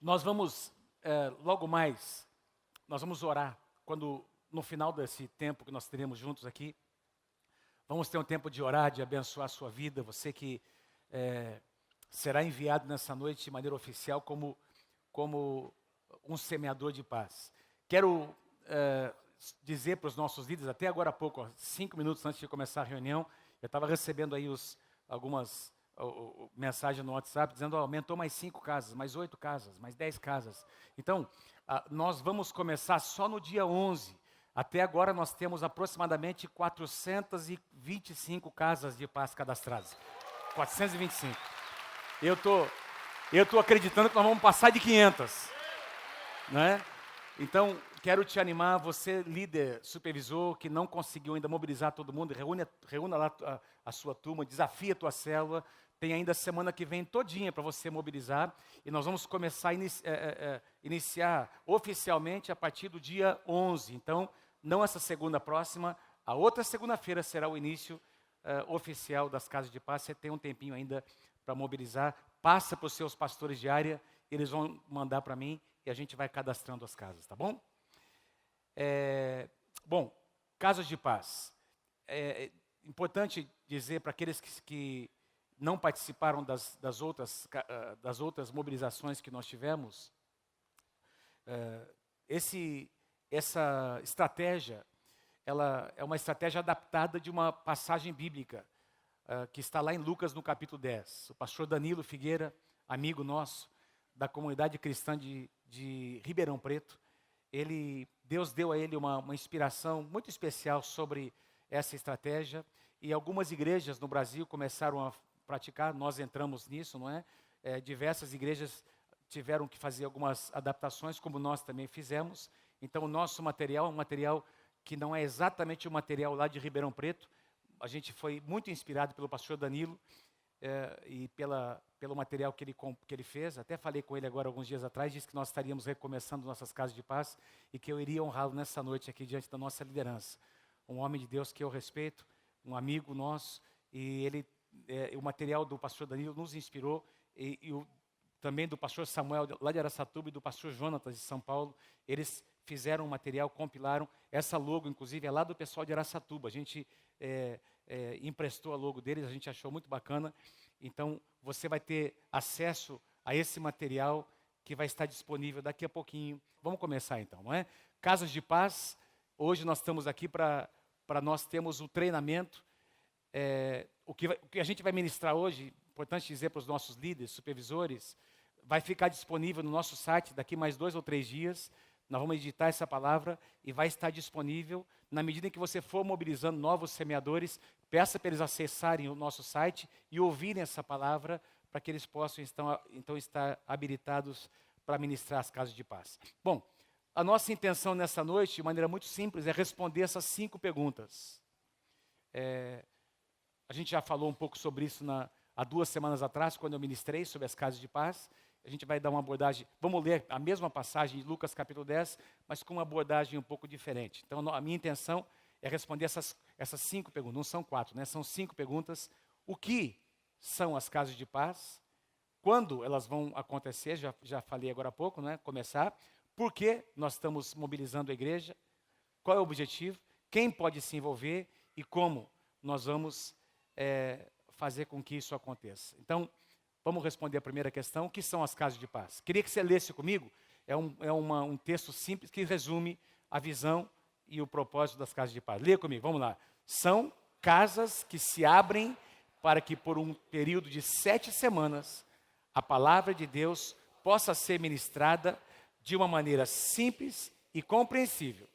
Nós vamos, logo mais, nós vamos orar, quando no final desse tempo que nós teremos juntos aqui, vamos ter um tempo de orar, de abençoar a sua vida, você que será enviado nessa noite de maneira oficial como um semeador de paz. Quero dizer para os nossos líderes, até agora há pouco, 5 minutos antes de começar a reunião, eu estava recebendo aí algumas mensagens no WhatsApp, dizendo, aumentou mais 5 casas, mais 8 casas, mais 10 casas. Então, nós vamos começar só no dia 11. Até agora nós temos aproximadamente 425 casas de paz cadastradas. 425. Eu tô acreditando que nós vamos passar de 500, né? Então, quero te animar, você líder, supervisor, que não conseguiu ainda mobilizar todo mundo, reúna lá a sua turma, desafia a tua célula, tem ainda semana que vem todinha para você mobilizar, e nós vamos começar a iniciar oficialmente a partir do dia 11. Então, não essa segunda próxima, a outra segunda-feira será o início oficial das casas de paz. Você tem um tempinho ainda para mobilizar, passa para os seus pastores de área, eles vão mandar para mim e a gente vai cadastrando as casas, tá bom? Bom, casas de paz. É importante dizer para aqueles que não participaram das outras mobilizações que nós tivemos, essa estratégia, ela é uma estratégia adaptada de uma passagem bíblica, que está lá em Lucas, no capítulo 10. O pastor Danilo Figueira, amigo nosso, da comunidade cristã de Ribeirão Preto, Deus deu a ele uma inspiração muito especial sobre essa estratégia, e algumas igrejas no Brasil começaram a praticar, nós entramos nisso, não é? Diversas igrejas tiveram que fazer algumas adaptações, como nós também fizemos. Então, o nosso material é um material que não é exatamente o material lá de Ribeirão Preto. A gente foi muito inspirado pelo pastor Danilo e pelo material que ele fez. Até falei com ele agora alguns dias atrás, disse que nós estaríamos recomeçando nossas casas de paz e que eu iria honrá-lo nessa noite aqui diante da nossa liderança. Um homem de Deus que eu respeito, um amigo nosso, e o material do pastor Danilo nos inspirou, e também do pastor Samuel, lá de Araçatuba, e do pastor Jonatas, de São Paulo. Eles fizeram um material, compilaram. Essa logo, inclusive, é lá do pessoal de Araçatuba. A gente emprestou a logo deles, a gente achou muito bacana. Então, você vai ter acesso a esse material que vai estar disponível daqui a pouquinho. Vamos começar então, não é? Casas de paz. Hoje nós estamos aqui para nós termos o treinamento. O que a gente vai ministrar hoje, importante dizer para os nossos líderes, supervisores, vai ficar disponível no nosso site daqui mais 2 ou 3 dias. Nós vamos editar essa palavra e vai estar disponível. Na medida em que você for mobilizando novos semeadores, peça para eles acessarem o nosso site e ouvirem essa palavra, para que eles possam então estar habilitados para ministrar as casas de paz. Bom, a nossa intenção nessa noite, de maneira muito simples, é responder essas 5 perguntas. A gente já falou um pouco sobre isso há 2 semanas atrás, quando eu ministrei sobre as casas de paz. A gente vai dar uma abordagem, vamos ler a mesma passagem de Lucas capítulo 10, mas com uma abordagem um pouco diferente. Então, a minha intenção é responder essas 5 perguntas, não são 4, né? São 5 perguntas. O que são as casas de paz? Quando elas vão acontecer? Já falei agora há pouco, né? Começar. Por que nós estamos mobilizando a igreja? Qual é o objetivo? Quem pode se envolver? E como nós vamos fazer com que isso aconteça? Então, vamos responder a primeira questão. O que são as casas de paz? Queria que você lesse comigo. É um texto simples que resume a visão e o propósito das casas de paz. Leia comigo, vamos lá. São casas que se abrem para que por um período de 7 semanas a palavra de Deus possa ser ministrada de uma maneira simples e compreensível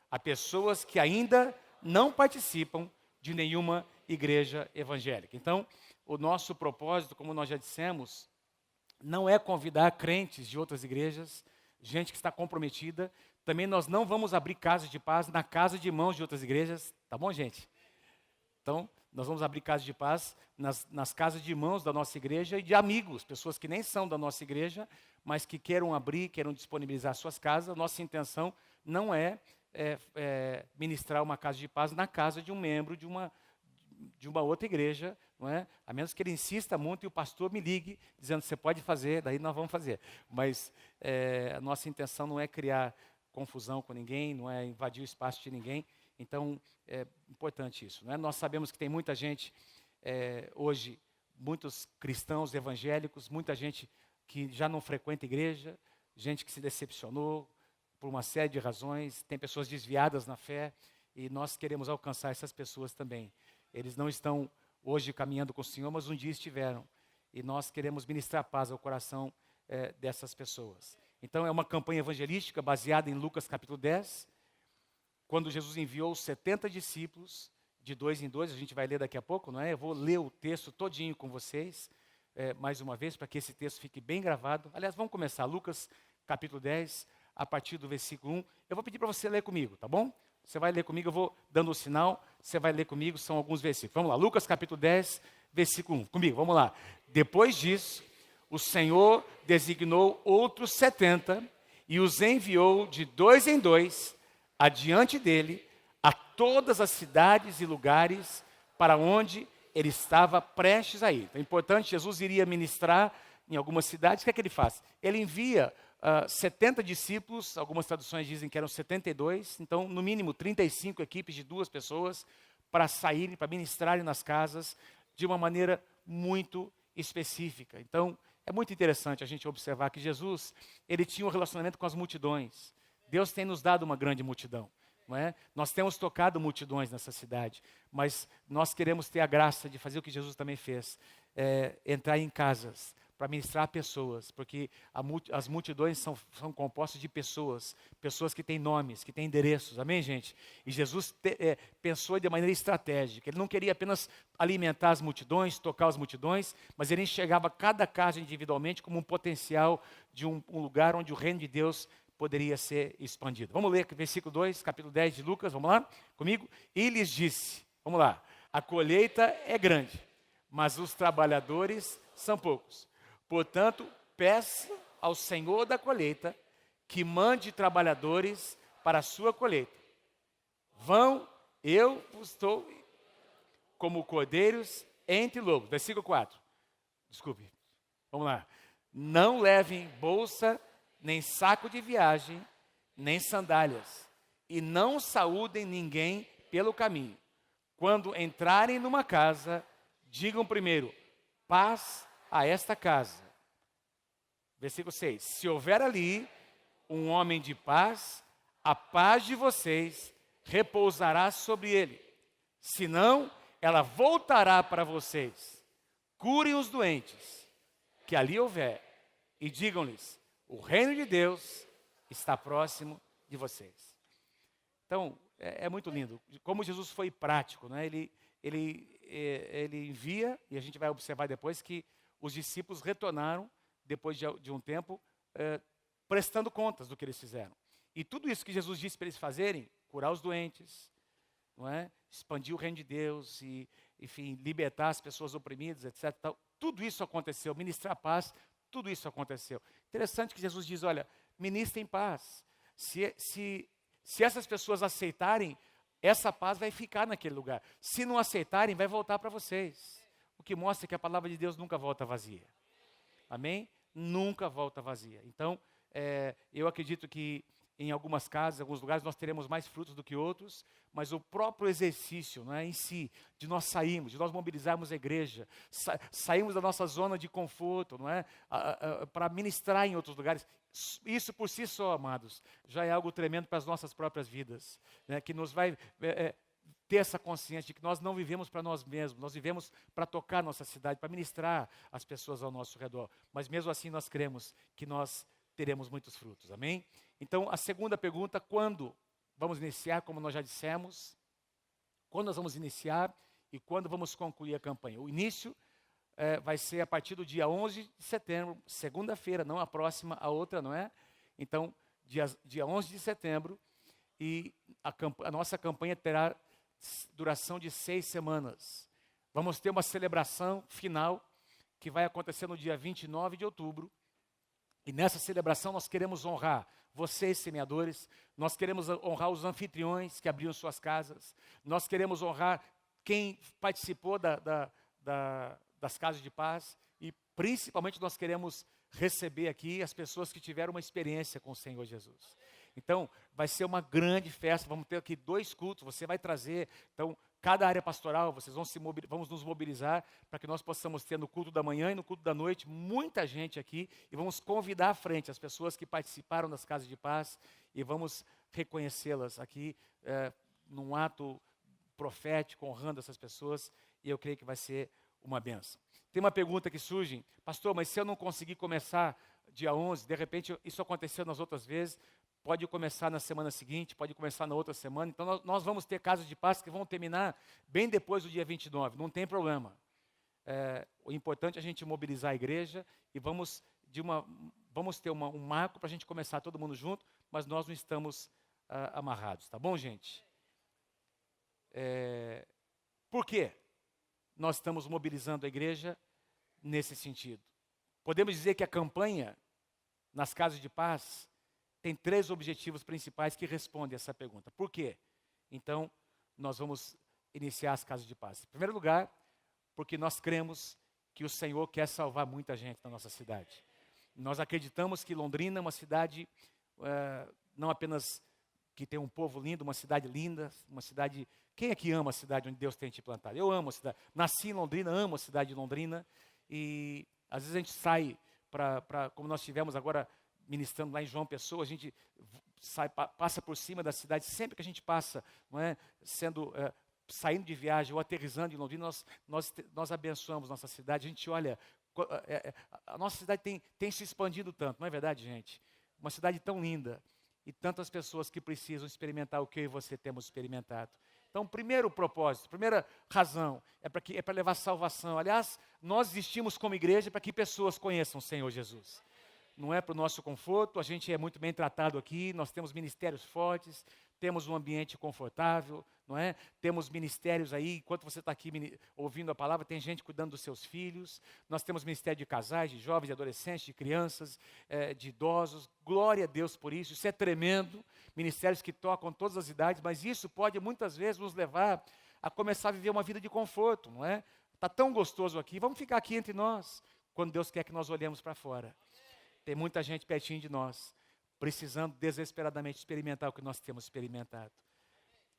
a pessoas que ainda não participam de nenhuma igreja evangélica. Então, o nosso propósito, como nós já dissemos, não é convidar crentes de outras igrejas, gente que está comprometida. Também nós não vamos abrir casas de paz na casa de irmãos de outras igrejas, tá bom, gente? Então, nós vamos abrir casas de paz nas casas de irmãos da nossa igreja e de amigos, pessoas que nem são da nossa igreja, mas que queiram abrir, queiram disponibilizar suas casas. Nossa intenção não é ministrar uma casa de paz na casa de um membro de uma outra igreja. não é? A menos que ele insista muito e o pastor me ligue, dizendo, você pode fazer, daí nós vamos fazer. Mas a nossa intenção não é criar confusão com ninguém, não é invadir o espaço de ninguém. Então, é importante isso, não é? Nós sabemos que tem muita gente hoje, muitos cristãos evangélicos, muita gente que já não frequenta igreja, gente que se decepcionou por uma série de razões, tem pessoas desviadas na fé, e nós queremos alcançar essas pessoas também. Eles não estão hoje caminhando com o Senhor, mas um dia estiveram. E nós queremos ministrar paz ao coração dessas pessoas. Então é uma campanha evangelística baseada em Lucas capítulo 10, quando Jesus enviou os 70 discípulos, de 2 em 2, a gente vai ler daqui a pouco, não é? Eu vou ler o texto todinho com vocês, mais uma vez, para que esse texto fique bem gravado. Aliás, vamos começar, Lucas capítulo 10, a partir do versículo 1. Eu vou pedir para você ler comigo, tá bom? Você vai ler comigo, eu vou dando o sinal, você vai ler comigo, são alguns versículos. Vamos lá, Lucas capítulo 10, versículo 1. Comigo, vamos lá. Depois disso, o Senhor designou outros 70 e os enviou de 2 em 2 adiante dele a todas as cidades e lugares para onde ele estava prestes a ir. Então é importante, Jesus iria ministrar em algumas cidades. O que é que ele faz? Ele envia 70 discípulos, algumas traduções dizem que eram 72, então no mínimo 35 equipes de 2 pessoas para saírem, para ministrarem nas casas de uma maneira muito específica. Então é muito interessante a gente observar que Jesus, ele tinha um relacionamento com as multidões. Deus tem nos dado uma grande multidão. Não é? Nós temos tocado multidões nessa cidade, mas nós queremos ter a graça de fazer o que Jesus também fez, entrar em casas para ministrar a pessoas, porque as multidões são compostas de pessoas que têm nomes, que têm endereços, amém, gente? E Jesus pensou de maneira estratégica, ele não queria apenas alimentar as multidões, tocar as multidões, mas ele enxergava cada casa individualmente como um potencial de um lugar onde o reino de Deus poderia ser expandido. Vamos ler versículo 2, capítulo 10 de Lucas, vamos lá comigo? E lhes disse, vamos lá, a colheita é grande, mas os trabalhadores são poucos. Portanto, peça ao Senhor da colheita que mande trabalhadores para a sua colheita. Vão, eu estou como cordeiros entre lobos. Versículo 4. Desculpe, vamos lá. Não levem bolsa, nem saco de viagem, nem sandálias, e não saúdem ninguém pelo caminho. Quando entrarem numa casa, digam primeiro, paz a esta casa. Versículo 6. Se houver ali um homem de paz, a paz de vocês repousará sobre ele. Senão, ela voltará para vocês. Curem os doentes que ali houver e digam-lhes, o reino de Deus está próximo de vocês. Então, é muito lindo. Como Jesus foi prático, né? Ele envia, e a gente vai observar depois, que os discípulos retornaram, depois de um tempo, prestando contas do que eles fizeram. E tudo isso que Jesus disse para eles fazerem, curar os doentes, não é? Expandir o reino de Deus, e, enfim, libertar as pessoas oprimidas, etc. Tudo isso aconteceu, ministrar paz, tudo isso aconteceu. Interessante que Jesus diz, olha, ministrem paz. Se essas pessoas aceitarem, essa paz vai ficar naquele lugar. Se não aceitarem, vai voltar para vocês. O que mostra que a palavra de Deus nunca volta vazia. Amém? Nunca volta vazia. Então, eu acredito que em algumas casas, em alguns lugares, nós teremos mais frutos do que outros, mas o próprio exercício, não é, em si, de nós sairmos, de nós mobilizarmos a igreja, sairmos da nossa zona de conforto, não é, para ministrar em outros lugares, isso por si só, amados, já é algo tremendo para as nossas próprias vidas, né, que nos vai ter essa consciência de que nós não vivemos para nós mesmos, nós vivemos para tocar nossa cidade, para ministrar as pessoas ao nosso redor, mas mesmo assim nós cremos que nós teremos muitos frutos, amém? Então, a segunda pergunta, quando vamos iniciar, como nós já dissemos, quando nós vamos iniciar e quando vamos concluir a campanha? O início vai ser a partir do dia 11 de setembro, segunda-feira, não a próxima, a outra, não é? Então, dia 11 de setembro, e a nossa campanha terá duração de 6 semanas. Vamos ter uma celebração final, que vai acontecer no dia 29 de outubro, e nessa celebração nós queremos honrar vocês, semeadores, nós queremos honrar os anfitriões que abriram suas casas, nós queremos honrar quem participou da das casas de paz e principalmente nós queremos receber aqui as pessoas que tiveram uma experiência com o Senhor Jesus. Então, vai ser uma grande festa, vamos ter aqui 2 cultos, você vai trazer, então, cada área pastoral, vamos nos mobilizar para que nós possamos ter no culto da manhã e no culto da noite, muita gente aqui, e vamos convidar à frente as pessoas que participaram das casas de paz, e vamos reconhecê-las aqui, num ato profético, honrando essas pessoas, e eu creio que vai ser uma bênção. Tem uma pergunta que surge, pastor, mas se eu não conseguir começar dia 11, de repente isso aconteceu nas outras vezes, pode começar na semana seguinte, pode começar na outra semana. Então, nós vamos ter casas de paz que vão terminar bem depois do dia 29, não tem problema. O importante é a gente mobilizar a igreja e vamos ter um marco para a gente começar todo mundo junto, mas nós não estamos amarrados, tá bom, gente? Por quê? Nós estamos mobilizando a igreja nesse sentido. Podemos dizer que a campanha nas casas de paz tem 3 objetivos principais que respondem essa pergunta. Por quê? Então, nós vamos iniciar as casas de paz. Em primeiro lugar, porque nós cremos que o Senhor quer salvar muita gente na nossa cidade. Nós acreditamos que Londrina é uma cidade, não apenas que tem um povo lindo, uma cidade linda, uma cidade... Quem é que ama a cidade onde Deus tem te plantado? Eu amo a cidade. Nasci em Londrina, amo a cidade de Londrina. E às vezes a gente sai como nós tivemos agora ministrando lá em João Pessoa, a gente passa por cima da cidade, sempre que a gente passa, não é, saindo de viagem ou aterrissando em Londrina, nós abençoamos nossa cidade, a gente olha, a nossa cidade tem se expandido tanto, não é verdade, gente? Uma cidade tão linda e tantas pessoas que precisam experimentar o que eu e você temos experimentado. Então, primeiro propósito, primeira razão é para levar salvação. Aliás, nós existimos como igreja para que pessoas conheçam o Senhor Jesus. Não é para o nosso conforto, a gente é muito bem tratado aqui, nós temos ministérios fortes, temos um ambiente confortável, não é? Temos ministérios aí, enquanto você está aqui ouvindo a palavra, tem gente cuidando dos seus filhos, nós temos ministério de casais, de jovens, de adolescentes, de crianças, de idosos, glória a Deus por isso é tremendo, ministérios que tocam todas as idades, mas isso pode muitas vezes nos levar a começar a viver uma vida de conforto, não é? Está tão gostoso aqui, vamos ficar aqui entre nós, quando Deus quer que nós olhemos para fora. Tem muita gente pertinho de nós, precisando desesperadamente experimentar o que nós temos experimentado.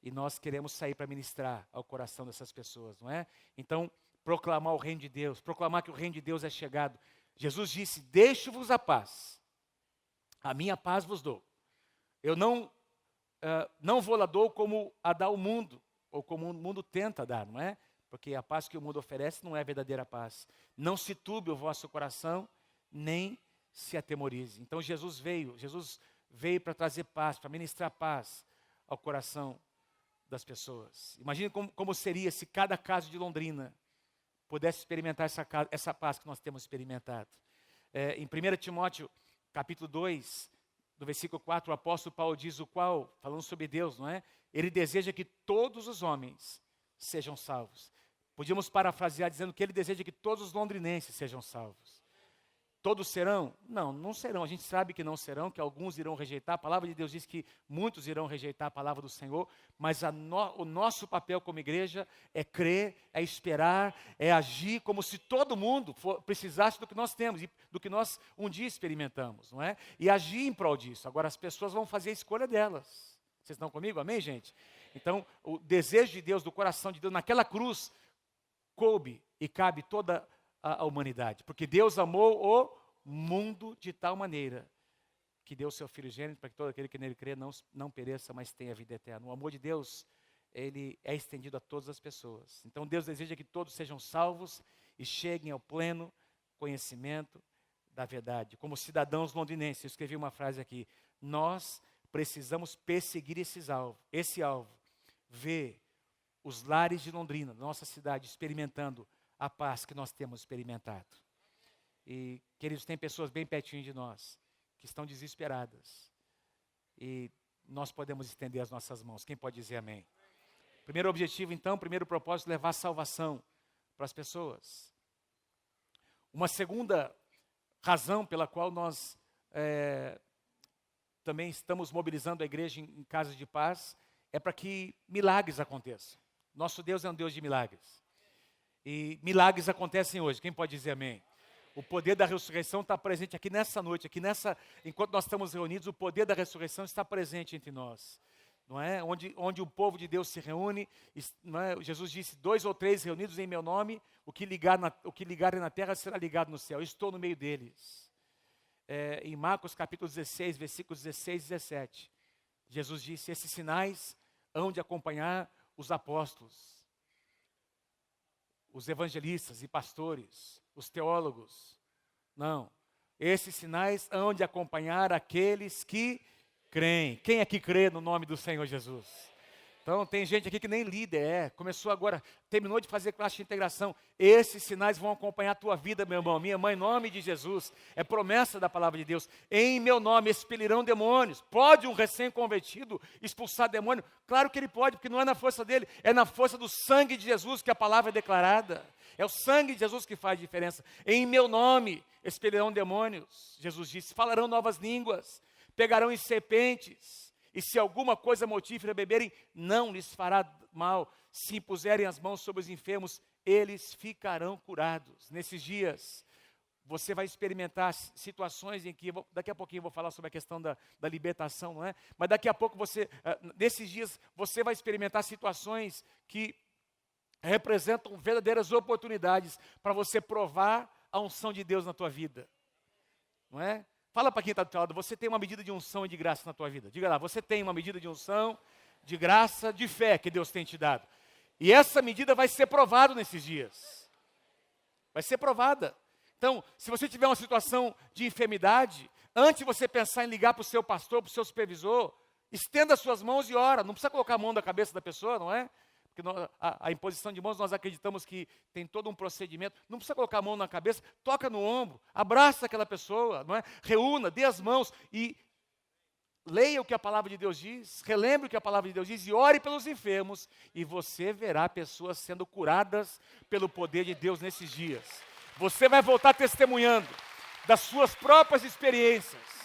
E nós queremos sair para ministrar ao coração dessas pessoas, não é? Então, proclamar o reino de Deus, proclamar que o reino de Deus é chegado. Jesus disse, deixo-vos a paz, a minha paz vos dou. Eu não vou lá dou como a dá o mundo, ou como o mundo tenta dar, não é? Porque a paz que o mundo oferece não é a verdadeira paz. Não se turbe o vosso coração, nem se atemorize. Então Jesus veio para trazer paz, para ministrar paz ao coração das pessoas. Imagine como seria se cada casa de Londrina pudesse experimentar essa paz que nós temos experimentado. Em 1 Timóteo, capítulo 2, do versículo 4, o apóstolo Paulo diz falando sobre Deus, não é? Ele deseja que todos os homens sejam salvos. Podíamos parafrasear dizendo que ele deseja que todos os londrinenses sejam salvos. Todos serão? Não serão. A gente sabe que não serão, que alguns irão rejeitar. A palavra de Deus diz que muitos irão rejeitar a palavra do Senhor. Mas o nosso papel como igreja é crer, é esperar, é agir como se todo mundo precisasse do que nós temos e do que nós um dia experimentamos, não é? E agir em prol disso. Agora as pessoas vão fazer a escolha delas. Vocês estão comigo? Amém, gente? Então, o desejo de Deus, do coração de Deus, naquela cruz, coube e cabe toda a humanidade, porque Deus amou o mundo de tal maneira que deu o seu Filho gênito para que todo aquele que nele crê não pereça, mas tenha vida eterna. O amor de Deus, ele é estendido a todas as pessoas. Então Deus deseja que todos sejam salvos e cheguem ao pleno conhecimento da verdade. Como cidadãos londrinenses, eu escrevi uma frase aqui, nós precisamos perseguir esse alvo, ver os lares de Londrina, nossa cidade, experimentando a paz que nós temos experimentado. E, queridos, tem pessoas bem pertinho de nós, que estão desesperadas. E nós podemos estender as nossas mãos. Quem pode dizer amém? Primeiro objetivo, então, primeiro propósito, levar salvação para as pessoas. Uma segunda razão pela qual nós também estamos mobilizando a igreja em casas de paz, é para que milagres aconteçam. Nosso Deus é um Deus de milagres. E milagres acontecem hoje. Quem pode dizer amém? O poder da ressurreição está presente aqui nessa noite, enquanto nós estamos reunidos, o poder da ressurreição está presente entre nós. Não é? Onde o povo de Deus se reúne, não é? Jesus disse, 2 ou 3 reunidos em meu nome, o que ligarem na terra será ligado no céu. Eu estou no meio deles. Em Marcos capítulo 16, versículos 16 e 17, Jesus disse, esses sinais hão de acompanhar os apóstolos, os evangelistas e pastores, os teólogos. Não, esses sinais hão de acompanhar aqueles que creem. Quem é que crê no nome do Senhor Jesus? Então, tem gente aqui que nem líder começou agora, terminou de fazer classe de integração. Esses sinais vão acompanhar a tua vida, meu irmão, minha mãe, em nome de Jesus. É promessa da palavra de Deus. Em meu nome expelirão demônios. Pode um recém-convertido expulsar demônio? Claro que ele pode, porque não é na força dele, é na força do sangue de Jesus que a palavra é declarada. É o sangue de Jesus que faz diferença. Em meu nome expelirão demônios, Jesus disse. Falarão novas línguas, pegarão em serpentes. E se alguma coisa mortífera beberem, não lhes fará mal. Se impuserem as mãos sobre os enfermos, eles ficarão curados. Nesses dias, você vai experimentar situações em que, daqui a pouquinho eu vou falar sobre a questão da libertação, não é? Mas daqui a pouco nesses dias, você vai experimentar situações que representam verdadeiras oportunidades para você provar a unção de Deus na tua vida. Não é? Fala para quem está do teu lado, você tem uma medida de unção e de graça na tua vida. Diga lá, você tem uma medida de unção, de graça, de fé que Deus tem te dado. E essa medida vai ser provada nesses dias. Vai ser provada. Então, se você tiver uma situação de enfermidade, antes de você pensar em ligar para o seu pastor, para o seu supervisor, estenda as suas mãos e ora. Não precisa colocar a mão na cabeça da pessoa, não é? Porque a imposição de mãos, nós acreditamos que tem todo um procedimento. Não precisa colocar a mão na cabeça, toca no ombro, abraça aquela pessoa, não é? Reúna, dê as mãos e leia o que a palavra de Deus diz, relembre o que a palavra de Deus diz e ore pelos enfermos. E você verá pessoas sendo curadas pelo poder de Deus nesses dias. Você vai voltar testemunhando das suas próprias experiências.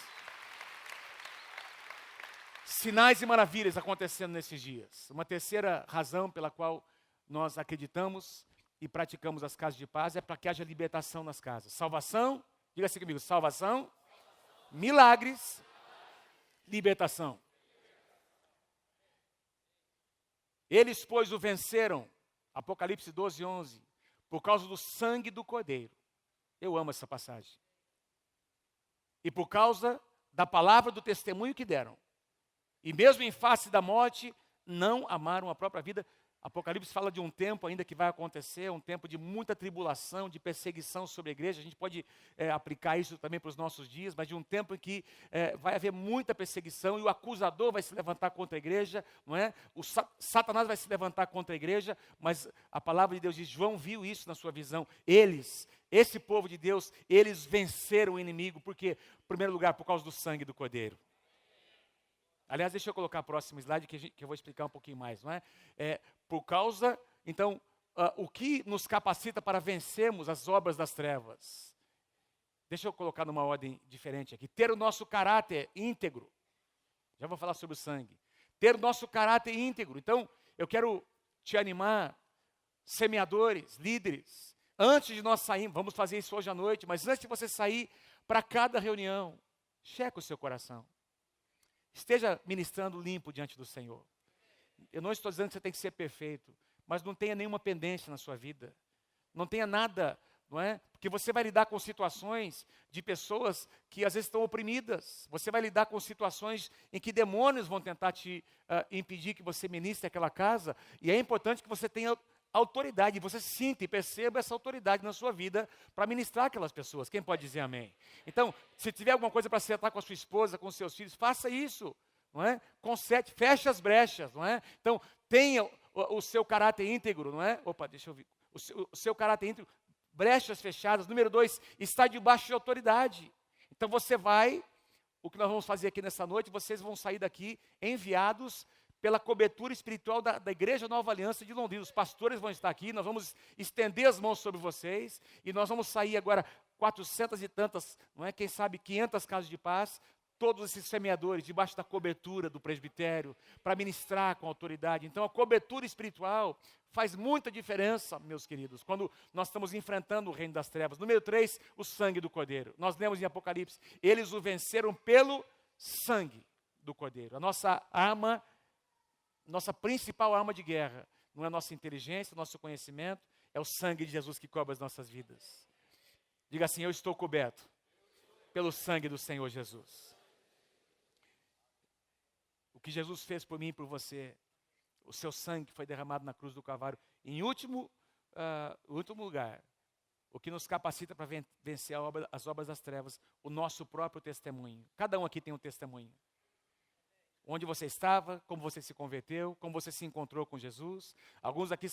Sinais e maravilhas acontecendo nesses dias. Uma terceira razão pela qual nós acreditamos e praticamos as casas de paz é para que haja libertação nas casas. Salvação, diga assim comigo, salvação, milagres, libertação. Eles, pois, o venceram, Apocalipse 12, 11, por causa do sangue do Cordeiro. Eu amo essa passagem. E por causa da palavra do testemunho que deram. E mesmo em face da morte, não amaram a própria vida. Apocalipse fala de um tempo ainda que vai acontecer, um tempo de muita tribulação, de perseguição sobre a igreja. A gente pode aplicar isso também para os nossos dias, mas de um tempo em que vai haver muita perseguição e o acusador vai se levantar contra a igreja, não é? Satanás vai se levantar contra a igreja, mas a palavra de Deus diz, João viu isso na sua visão. Esse povo de Deus, eles venceram o inimigo, porque, em primeiro lugar, por causa do sangue do Cordeiro. Aliás, deixa eu colocar o próximo slide que eu vou explicar um pouquinho mais, não é? Por causa, então, o que nos capacita para vencermos as obras das trevas? Deixa eu colocar numa ordem diferente aqui. Ter o nosso caráter íntegro. Já vou falar sobre o sangue. Ter o nosso caráter íntegro. Então, eu quero te animar, semeadores, líderes. Antes de nós sairmos, vamos fazer isso hoje à noite, mas antes de você sair para cada reunião, checa o seu coração. Esteja ministrando limpo diante do Senhor. Eu não estou dizendo que você tem que ser perfeito, mas não tenha nenhuma pendência na sua vida. Não tenha nada, não é? Porque você vai lidar com situações de pessoas que às vezes estão oprimidas. Você vai lidar com situações em que demônios vão tentar te impedir que você ministre aquela casa. E é importante que você tenha autoridade, você sinta e perceba essa autoridade na sua vida para ministrar aquelas pessoas. Quem pode dizer amém? Então, se tiver alguma coisa para acertar com a sua esposa, com os seus filhos, faça isso, não é? Conserte, feche as brechas, não é? Então, tenha o seu caráter íntegro, não é? Opa, deixa eu ver. O seu caráter íntegro, brechas fechadas. Número 2, está debaixo de autoridade. Então, o que nós vamos fazer aqui nessa noite, vocês vão sair daqui enviados pela cobertura espiritual da Igreja Nova Aliança de Londrina. Os pastores vão estar aqui, nós vamos estender as mãos sobre vocês, e nós vamos sair agora 400 e tantas, não é? Quem sabe 500 casas de paz, todos esses semeadores debaixo da cobertura do presbitério, para ministrar com autoridade. Então, a cobertura espiritual faz muita diferença, meus queridos, quando nós estamos enfrentando o reino das trevas. Número 3, o sangue do Cordeiro. Nós lemos em Apocalipse, eles o venceram pelo sangue do Cordeiro. A nossa arma, nossa principal arma de guerra, não é a nossa inteligência, o nosso conhecimento, é o sangue de Jesus que cobre as nossas vidas. Diga assim, eu estou coberto pelo sangue do Senhor Jesus. O que Jesus fez por mim e por você, o seu sangue foi derramado na cruz do Calvário. Em último lugar, o que nos capacita para vencer as obras das trevas, o nosso próprio testemunho. Cada um aqui tem um testemunho. Onde você estava, como você se converteu, como você se encontrou com Jesus. Alguns aqui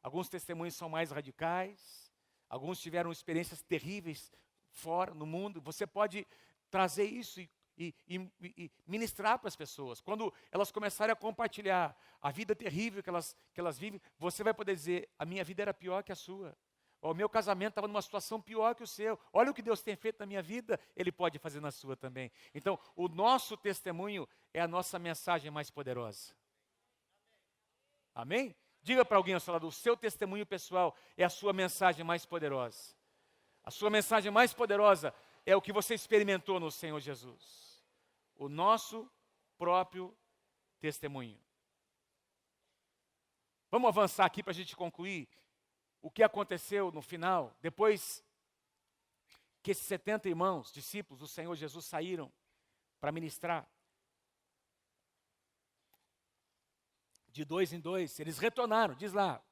alguns testemunhos são mais radicais. Alguns tiveram experiências terríveis fora, no mundo. Você pode trazer isso e ministrar para as pessoas. Quando elas começarem a compartilhar a vida terrível que elas vivem, você vai poder dizer, a minha vida era pior que a sua. O meu casamento estava numa situação pior que o seu. Olha o que Deus tem feito na minha vida, Ele pode fazer na sua também. Então, o nosso testemunho é a nossa mensagem mais poderosa. Amém? Diga para alguém ao seu lado, o seu testemunho pessoal é a sua mensagem mais poderosa. A sua mensagem mais poderosa é o que você experimentou no Senhor Jesus. O nosso próprio testemunho. Vamos avançar aqui para a gente concluir o que aconteceu no final, depois que esses 70 irmãos, discípulos do Senhor Jesus saíram para ministrar. De 2 em 2, eles retornaram, diz lá,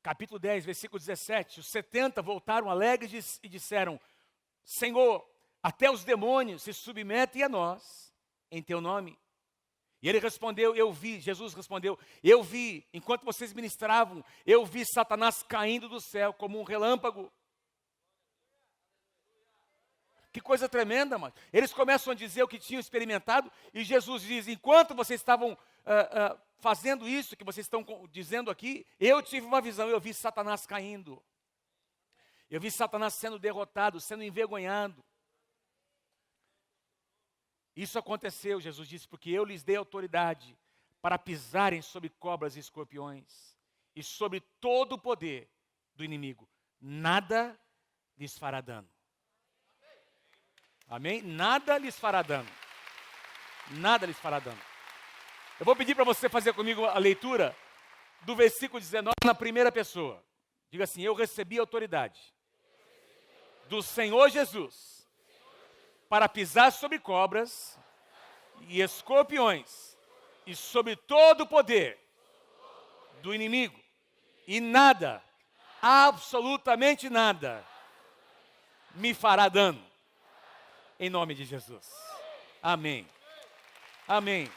capítulo 10, versículo 17, os 70 voltaram alegres e disseram, Senhor, até os demônios se submetem a nós, em teu nome. E ele respondeu, Jesus respondeu, eu vi, enquanto vocês ministravam, eu vi Satanás caindo do céu como um relâmpago. Que coisa tremenda, mano. Eles começam a dizer o que tinham experimentado, e Jesus diz, enquanto vocês estavam fazendo isso que vocês estão dizendo aqui, eu tive uma visão, eu vi Satanás caindo. Eu vi Satanás sendo derrotado, sendo envergonhado. Isso aconteceu, Jesus disse, porque eu lhes dei autoridade para pisarem sobre cobras e escorpiões e sobre todo o poder do inimigo. Nada lhes fará dano. Amém? Nada lhes fará dano. Nada lhes fará dano. Eu vou pedir para você fazer comigo a leitura do versículo 19 na primeira pessoa. Diga assim, eu recebi autoridade do Senhor Jesus para pisar sobre cobras e escorpiões e sobre todo o poder do inimigo. E nada, absolutamente nada, me fará dano. Em nome de Jesus. Amém. Amém.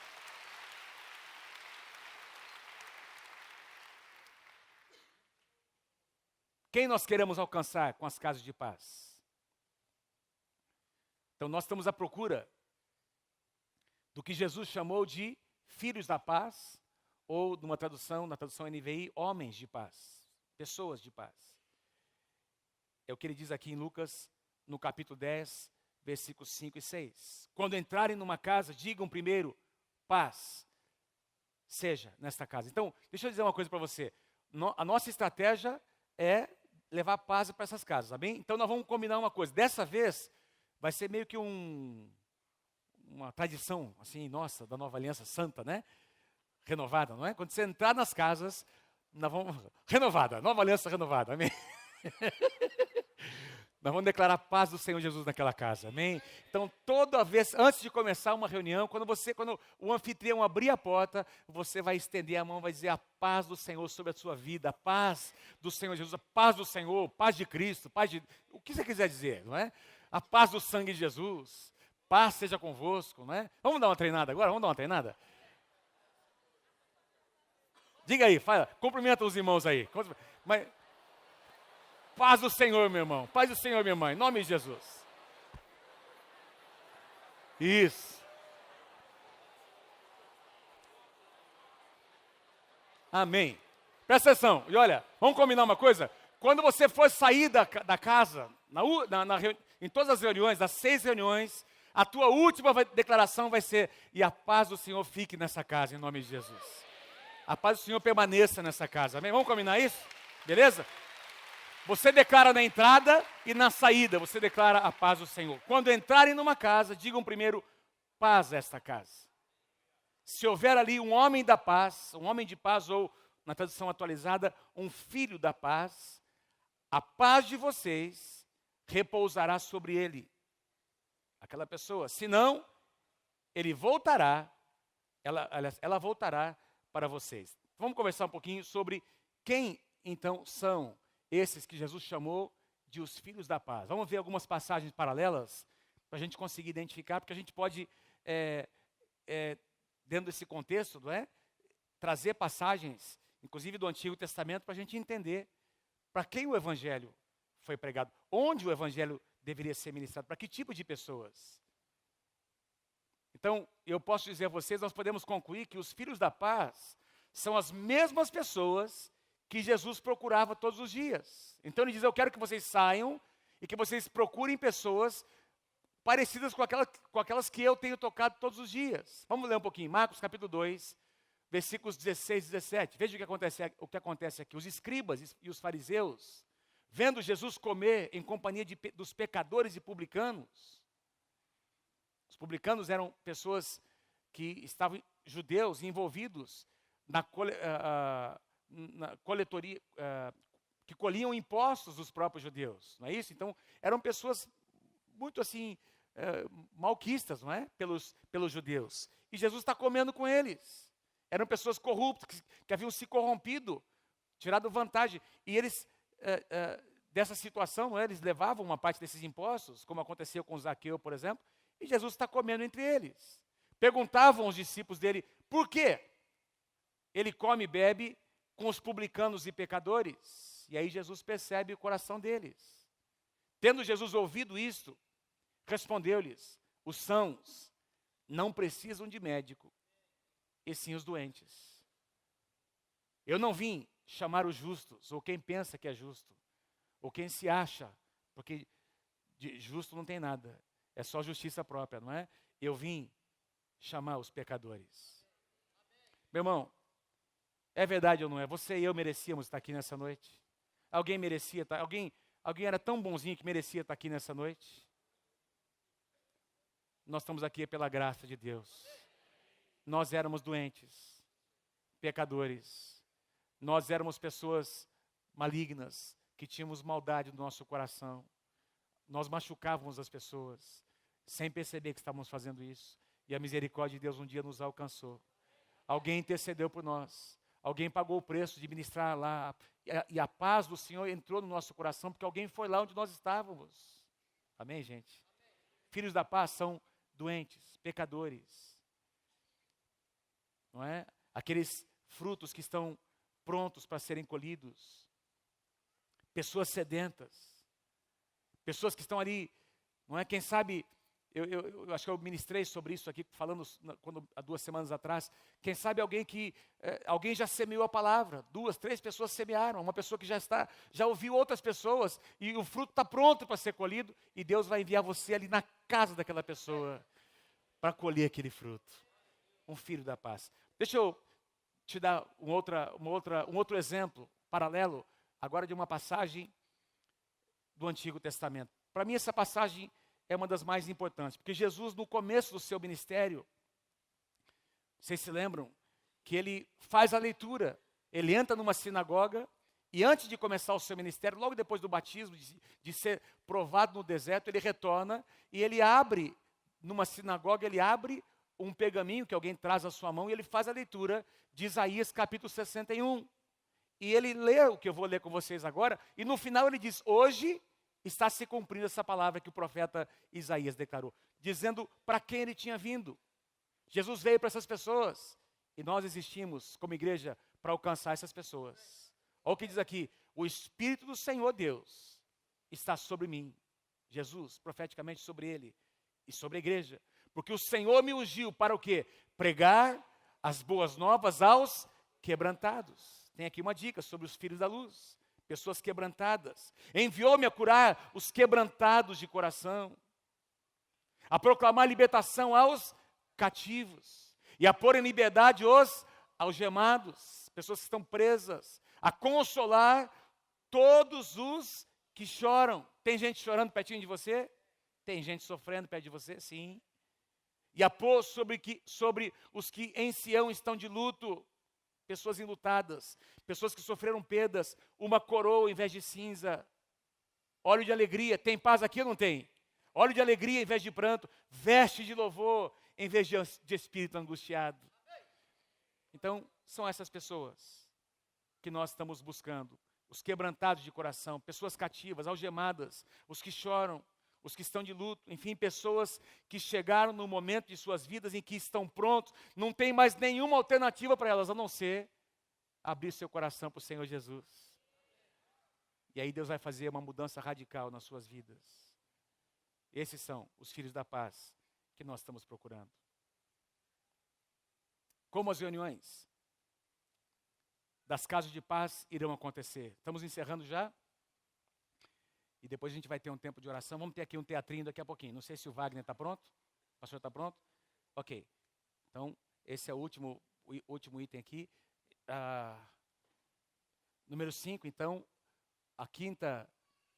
Quem nós queremos alcançar com as casas de paz? Então nós estamos à procura do que Jesus chamou de filhos da paz, ou numa tradução, na tradução NVI, homens de paz, pessoas de paz. É o que ele diz aqui em Lucas, no capítulo 10, versículos 5 e 6. Quando entrarem numa casa, digam primeiro, paz seja nesta casa. Então, deixa eu dizer uma coisa para você. A nossa estratégia é levar paz para essas casas, amém? Então nós vamos combinar uma coisa. Dessa vez, vai ser meio que uma tradição, assim, nossa, da Nova Aliança Santa, né? Renovada, não é? Quando você entrar nas casas, nós vamos... Renovada, Nova Aliança renovada, amém? Nós vamos declarar a paz do Senhor Jesus naquela casa, amém? Então, toda vez, antes de começar uma reunião, quando o anfitrião abrir a porta, você vai estender a mão, vai dizer a paz do Senhor sobre a sua vida, a paz do Senhor Jesus, a paz do Senhor, paz de Cristo, o que você quiser dizer, não é? A paz do sangue de Jesus, paz seja convosco, não é? Vamos dar uma treinada agora? Vamos dar uma treinada? Diga aí, fala, cumprimenta os irmãos aí. Mas, paz do Senhor, meu irmão. Paz do Senhor, minha irmã. Em nome de Jesus. Isso. Amém. Presta atenção. E olha, vamos combinar uma coisa? Quando você for sair da casa, em todas as reuniões, das 6 reuniões, A tua última declaração vai ser: e a paz do Senhor fique nessa casa, em nome de Jesus. A paz do Senhor permaneça nessa casa, amém? Vamos combinar isso? Beleza? Você declara na entrada e na saída, você declara a paz do Senhor. Quando entrarem numa casa, digam primeiro: paz a esta casa. Se houver ali um homem da paz, um homem de paz, ou, na tradução atualizada, um filho da paz, a paz de vocês repousará sobre ele, aquela pessoa. Senão, ele voltará, ela voltará para vocês. Vamos conversar um pouquinho sobre quem, então, são esses que Jesus chamou de os filhos da paz. Vamos ver algumas passagens paralelas para a gente conseguir identificar, porque a gente pode, dentro desse contexto, não é, trazer passagens, inclusive do Antigo Testamento, para a gente entender para quem o Evangelho foi pregado, onde o Evangelho deveria ser ministrado, para que tipo de pessoas. Então, eu posso dizer a vocês, nós podemos concluir que os filhos da paz são as mesmas pessoas que Jesus procurava todos os dias. Então ele diz: eu quero que vocês saiam e que vocês procurem pessoas parecidas com aquelas que eu tenho tocado todos os dias. Vamos ler um pouquinho, Marcos capítulo 2, versículos 16 e 17. Veja o que acontece aqui. Os escribas e os fariseus, vendo Jesus comer em companhia dos pecadores e publicanos. Os publicanos eram pessoas que estavam, judeus, envolvidos na coletoria, que colhiam impostos dos próprios judeus, não é isso? Então, eram pessoas muito assim, malquistas, não é? Pelos judeus. E Jesus está comendo com eles. Eram pessoas corruptas, que haviam se corrompido, tirado vantagem. E eles, dessa situação, não é? Eles levavam uma parte desses impostos, como aconteceu com Zaqueu, por exemplo, e Jesus está comendo entre eles. Perguntavam os discípulos dele: por quê? Ele come e bebe com os publicanos e pecadores. E aí Jesus percebe o coração deles. Tendo Jesus ouvido isto, respondeu-lhes: os sãos não precisam de médico, e sim os doentes. Eu não vim chamar os justos, ou quem pensa que é justo, ou quem se acha, porque de justo não tem nada, é só justiça própria, não é? Eu vim chamar os pecadores. Meu irmão, é verdade ou não é? Você e eu merecíamos estar aqui nessa noite? Alguém merecia estar? Alguém era tão bonzinho que merecia estar aqui nessa noite? Nós estamos aqui pela graça de Deus. Nós éramos doentes, pecadores. Nós éramos pessoas malignas, que tínhamos maldade no nosso coração. Nós machucávamos as pessoas, sem perceber que estávamos fazendo isso. E a misericórdia de Deus um dia nos alcançou. Alguém intercedeu por nós. Alguém pagou o preço de ministrar lá. E a paz do Senhor entrou no nosso coração, porque alguém foi lá onde nós estávamos. Amém, gente? Filhos da paz são doentes, pecadores. Não é? Aqueles frutos que estão prontos para serem colhidos. Pessoas sedentas. Pessoas que estão ali, não é? Quem sabe, eu acho que eu ministrei sobre isso aqui, falando há 2 semanas atrás. Quem sabe alguém já semeou a palavra, 2, 3 pessoas semearam, uma pessoa que já ouviu outras pessoas, e o fruto está pronto para ser colhido, e Deus vai enviar você ali na casa daquela pessoa, para colher aquele fruto. Um filho da paz. Deixa eu te dar um outro exemplo, paralelo, agora de uma passagem do Antigo Testamento. Para mim, essa passagem é uma das mais importantes, porque Jesus, no começo do seu ministério, vocês se lembram que ele faz a leitura, ele entra numa sinagoga, e antes de começar o seu ministério, logo depois do batismo, de ser provado no deserto, ele retorna, e ele abre, numa sinagoga, ele abre um pergaminho que alguém traz à sua mão, e ele faz a leitura de Isaías capítulo 61. E ele lê o que eu vou ler com vocês agora, e no final ele diz: hoje está se cumprindo essa palavra que o profeta Isaías declarou, dizendo para quem ele tinha vindo. Jesus veio para essas pessoas, e nós existimos como igreja para alcançar essas pessoas. Olha o que diz aqui: o Espírito do Senhor Deus está sobre mim. Jesus, profeticamente sobre ele e sobre a igreja, porque o Senhor me ungiu para o quê? Pregar as boas novas aos quebrantados. Tem aqui uma dica sobre os filhos da luz, pessoas quebrantadas. Enviou-me a curar os quebrantados de coração, a proclamar libertação aos cativos e a pôr em liberdade os algemados, pessoas que estão presas, a consolar todos os que choram. Tem gente chorando pertinho de você? Tem gente sofrendo perto de você? Sim. E a pôr sobre os que em Sião estão de luto, pessoas enlutadas, pessoas que sofreram perdas, uma coroa em vez de cinza, óleo de alegria. Tem paz aqui ou não tem? Óleo de alegria em vez de pranto, veste de louvor em vez de espírito angustiado. Então, são essas pessoas que nós estamos buscando. Os quebrantados de coração, pessoas cativas, algemadas, os que choram, os que estão de luto, enfim, pessoas que chegaram no momento de suas vidas em que estão prontos, não tem mais nenhuma alternativa para elas, a não ser abrir seu coração para o Senhor Jesus. E aí Deus vai fazer uma mudança radical nas suas vidas. Esses são os filhos da paz que nós estamos procurando. Como as reuniões das casas de paz irão acontecer? Estamos encerrando já? E depois a gente vai ter um tempo de oração. Vamos ter aqui um teatrinho daqui a pouquinho. Não sei se o Wagner está pronto. O pastor está pronto? Ok. Então, esse é o último item aqui. Número 5, então, a quinta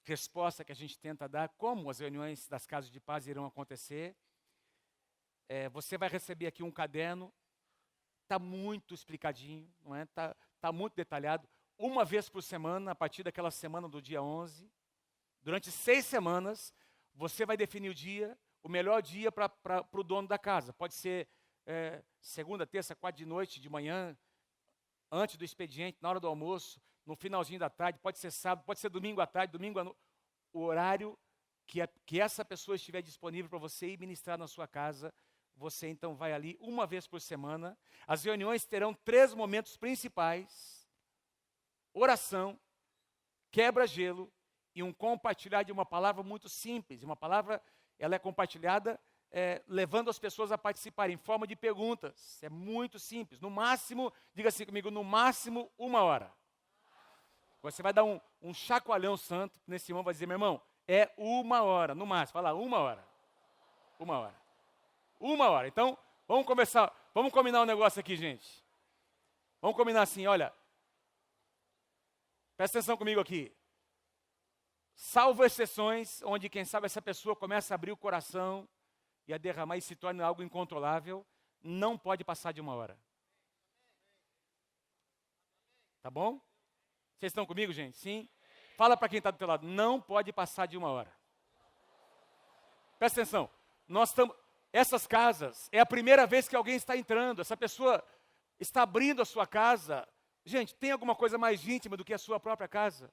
resposta que a gente tenta dar, como as reuniões das casas de paz irão acontecer. Você vai receber aqui um caderno. Está muito explicadinho, não é? Tá muito detalhado. Uma vez por semana, a partir daquela semana do dia 11, durante 6 semanas, você vai definir o melhor dia para o dono da casa. Pode ser segunda, terça, quarta de noite, de manhã, antes do expediente, na hora do almoço, no finalzinho da tarde, pode ser sábado, pode ser domingo à tarde, domingo à noite. O horário que essa pessoa estiver disponível para você ir ministrar na sua casa, você então vai ali uma vez por semana. As reuniões terão 3 momentos principais: oração, quebra-gelo e um compartilhar de uma palavra muito simples. Uma palavra, ela é compartilhada levando as pessoas a participar em forma de perguntas. É muito simples. No máximo, diga assim comigo, no máximo 1 hora. Você vai dar um chacoalhão santo nesse irmão, vai dizer: meu irmão, é 1 hora, no máximo. Fala, 1 hora. 1 hora. 1 hora. Então, vamos começar. Vamos combinar um negócio aqui, gente. Vamos combinar assim, olha. Presta atenção comigo aqui. Salvo exceções, onde quem sabe essa pessoa começa a abrir o coração e a derramar e se torna algo incontrolável, não pode passar de 1 hora. Tá bom? Vocês estão comigo, gente? Sim? Fala para quem está do teu lado, não pode passar de 1 hora. Presta atenção. Essas casas, é a primeira vez que alguém está entrando, essa pessoa está abrindo a sua casa. Gente, tem alguma coisa mais íntima do que a sua própria casa?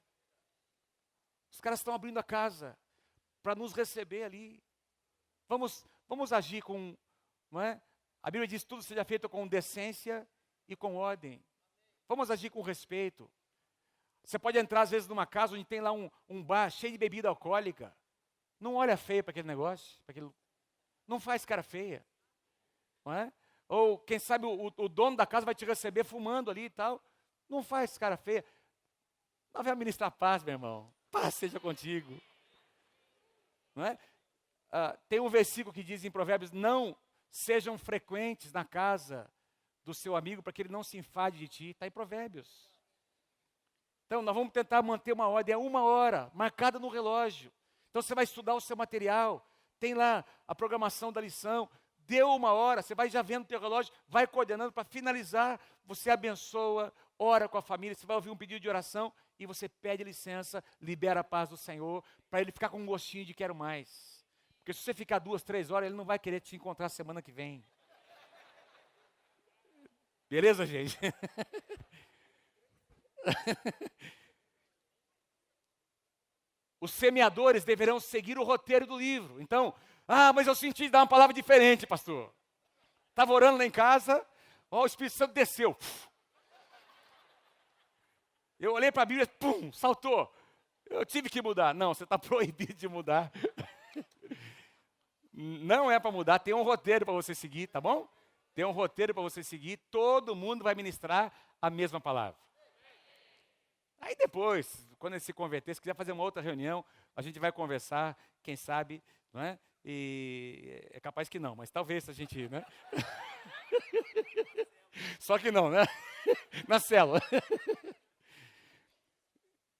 Os caras estão abrindo a casa para nos receber ali. Vamos agir com, não é? A Bíblia diz: tudo seja feito com decência e com ordem. Vamos agir com respeito. Você pode entrar às vezes numa casa onde tem lá um bar cheio de bebida alcoólica. Não olha feio para aquele negócio, não faz cara feia, não é? Ou quem sabe o dono da casa vai te receber fumando ali e tal. Não faz cara feia. Nós vamos ministrar paz, meu irmão. Paz seja contigo. Não é? Tem um versículo que diz em Provérbios: não sejam frequentes na casa do seu amigo para que ele não se enfade de ti. Está em Provérbios. Então, nós vamos tentar manter uma ordem. É 1 hora, marcada no relógio. Então, você vai estudar o seu material. Tem lá a programação da lição. Deu 1 hora, você vai já vendo o teu relógio, vai coordenando para finalizar. Você abençoa, ora com a família, você vai ouvir um pedido de oração e você pede licença, libera a paz do Senhor, para ele ficar com um gostinho de quero mais. Porque se você ficar 2, 3 horas, ele não vai querer te encontrar semana que vem. Beleza, gente? Os semeadores deverão seguir o roteiro do livro. Então, mas eu senti dar uma palavra diferente, pastor. Estava orando lá em casa, o Espírito Santo desceu. Eu olhei para a Bíblia, pum, saltou. Eu tive que mudar. Não, você está proibido de mudar. Não é para mudar, tem um roteiro para você seguir, tá bom? Tem um roteiro para você seguir, todo mundo vai ministrar a mesma palavra. Aí depois, quando ele se converter, se quiser fazer uma outra reunião, a gente vai conversar, quem sabe, não é? E é capaz que não, mas talvez a gente, né? Só que não, né? Na célula.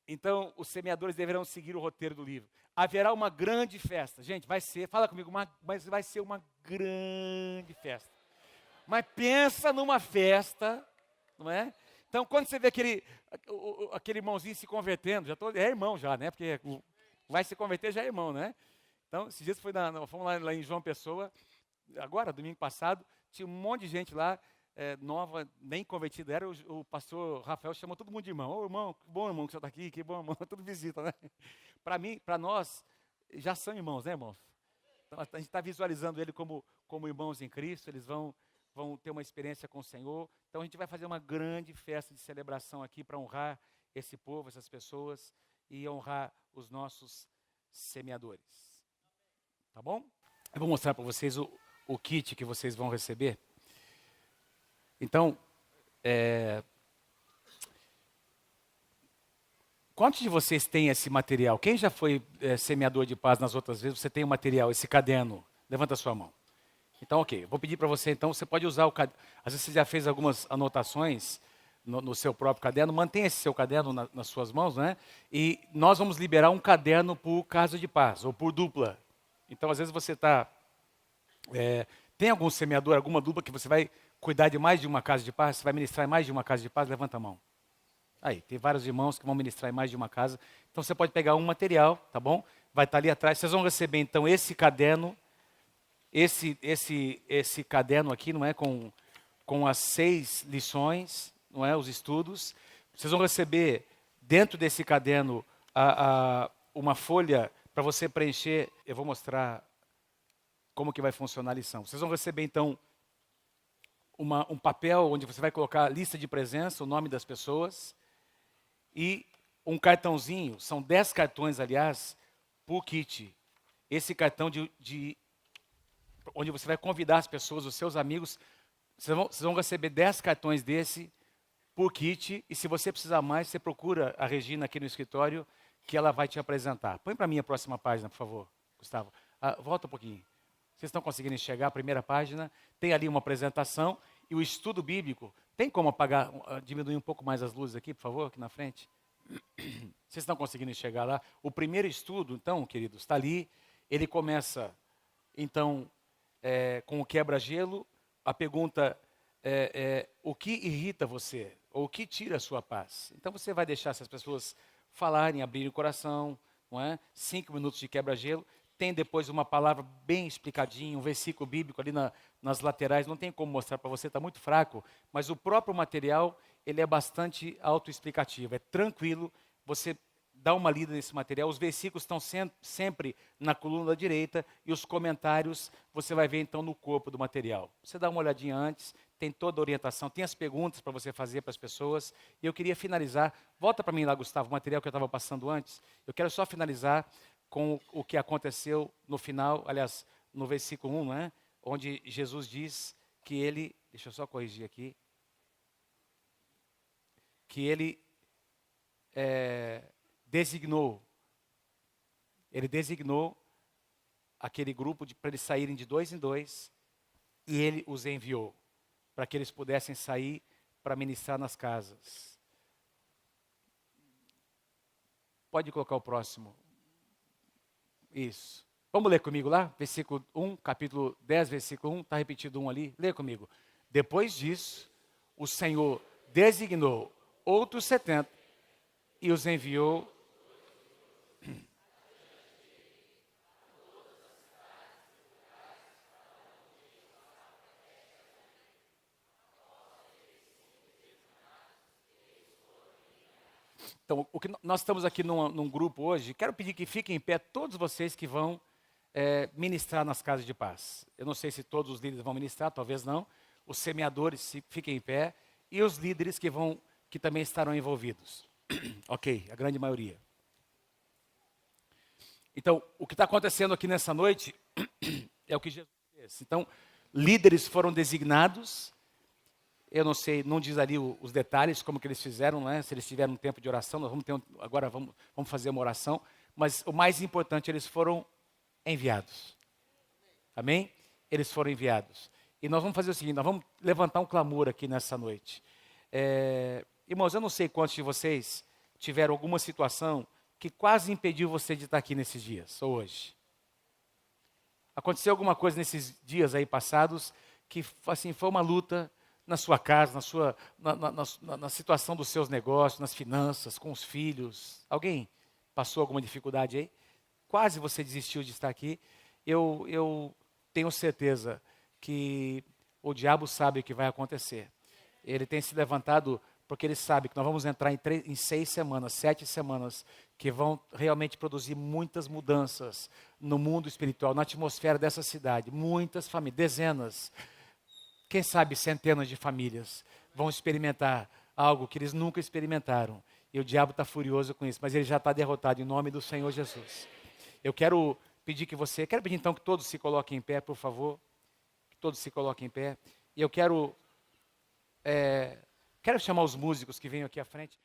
Então, os semeadores deverão seguir o roteiro do livro. Haverá uma grande festa. Gente, vai ser, fala comigo, mas vai ser uma grande festa. Mas pensa numa festa, não é? Então, quando você vê aquele irmãozinho se convertendo, é irmão já, né? Porque vai se converter já é irmão, né? Então, esses dias fomos lá em João Pessoa, agora, domingo passado, tinha um monte de gente lá, nova, nem convertida era, o pastor Rafael chamou todo mundo de irmão. Ô irmão, que bom irmão que você está aqui, que bom irmão, tudo visita, né? Para nós, já são irmãos, né irmãos? Então, a gente está visualizando ele como irmãos em Cristo, eles vão ter uma experiência com o Senhor. Então a gente vai fazer uma grande festa de celebração aqui para honrar esse povo, essas pessoas e honrar os nossos semeadores. Tá bom? Eu vou mostrar para vocês o kit que vocês vão receber. Então, quantos de vocês têm esse material? Quem já foi semeador de paz nas outras vezes? Você tem o material, esse caderno? Levanta a sua mão. Então, ok, vou pedir para você, então, você pode usar o caderno. Às vezes você já fez algumas anotações no seu próprio caderno, mantenha esse seu caderno nas suas mãos, né? E nós vamos liberar um caderno por casa de paz, ou por dupla. Então, às vezes você tem algum semeador, alguma dupla que você vai cuidar de mais de uma casa de paz, você vai ministrar em mais de uma casa de paz, levanta a mão. Aí, tem vários irmãos que vão ministrar em mais de uma casa. Então, você pode pegar um material, tá bom? Vai estar ali atrás. Vocês vão receber, então, esse caderno, esse caderno aqui, não é, com as 6 lições, não é, os estudos. Vocês vão receber dentro desse caderno uma folha para você preencher. Eu vou mostrar como que vai funcionar a lição. Vocês vão receber então um papel onde você vai colocar a lista de presença, o nome das pessoas e um cartãozinho. São 10 cartões, aliás, por kit. Esse cartão onde você vai convidar as pessoas, os seus amigos. Vocês vão receber 10 cartões desse por kit. E se você precisar mais, você procura a Regina aqui no escritório, que ela vai te apresentar. Põe para mim a próxima página, por favor, Gustavo. Volta um pouquinho. Vocês estão conseguindo enxergar a primeira página? Tem ali uma apresentação e o estudo bíblico. Tem como apagar, diminuir um pouco mais as luzes aqui, por favor, aqui na frente? Vocês estão conseguindo enxergar lá? O primeiro estudo, então, queridos, está ali. Ele começa, então, com o quebra-gelo. A pergunta o que irrita você? Ou o que tira a sua paz? Então, você vai deixar essas pessoas falarem, abrirem o coração, não é? 5 minutos de quebra-gelo. Tem depois uma palavra bem explicadinha, um versículo bíblico ali nas laterais. Não tem como mostrar para você, está muito fraco. Mas o próprio material, ele é bastante autoexplicativo. É tranquilo, você dá uma lida nesse material. Os versículos estão sempre na coluna da direita e os comentários você vai ver então no corpo do material. Você dá uma olhadinha antes, tem toda a orientação, tem as perguntas para você fazer para as pessoas. E eu queria finalizar, volta para mim lá, Gustavo, o material que eu estava passando antes. Eu quero só finalizar com o que aconteceu no final, aliás, no versículo 1, né, onde Jesus diz que ele, deixa eu só corrigir aqui, que ele designou aquele grupo para eles saírem de 2 em 2 e ele os enviou para que eles pudessem sair para ministrar nas casas. Pode colocar o próximo. Isso. Vamos ler comigo lá? Versículo 1, capítulo 10, versículo 1, está repetido 1 ali. Lê comigo. Depois disso, o Senhor designou outros 70 e os enviou. Então, o que nós estamos aqui num grupo hoje, quero pedir que fiquem em pé todos vocês que vão ministrar nas casas de paz. Eu não sei se todos os líderes vão ministrar, talvez não. Os semeadores fiquem em pé e os líderes que também estarão envolvidos. Ok, a grande maioria. Então, o que está acontecendo aqui nessa noite é o que Jesus fez. Então, líderes foram designados. Eu não sei, não diz ali os detalhes, como que eles fizeram, né? Se eles tiveram um tempo de oração, nós vamos fazer uma oração. Mas o mais importante, eles foram enviados. Amém? Eles foram enviados. E nós vamos fazer o seguinte, nós vamos levantar um clamor aqui nessa noite. Irmãos, eu não sei quantos de vocês tiveram alguma situação que quase impediu você de estar aqui nesses dias, ou hoje. Aconteceu alguma coisa nesses dias aí passados que assim, foi uma luta na sua casa, na situação dos seus negócios, nas finanças, com os filhos. Alguém passou alguma dificuldade aí? Quase você desistiu de estar aqui. Eu tenho certeza que o diabo sabe o que vai acontecer. Ele tem se levantado porque ele sabe que nós vamos entrar em 6 semanas, 7 semanas, que vão realmente produzir muitas mudanças no mundo espiritual, na atmosfera dessa cidade. Muitas famílias, dezenas, quem sabe centenas de famílias vão experimentar algo que eles nunca experimentaram. E o diabo está furioso com isso, mas ele já está derrotado em nome do Senhor Jesus. Eu quero pedir então que todos se coloquem em pé, por favor. Que todos se coloquem em pé. E eu quero chamar os músicos que venham aqui à frente.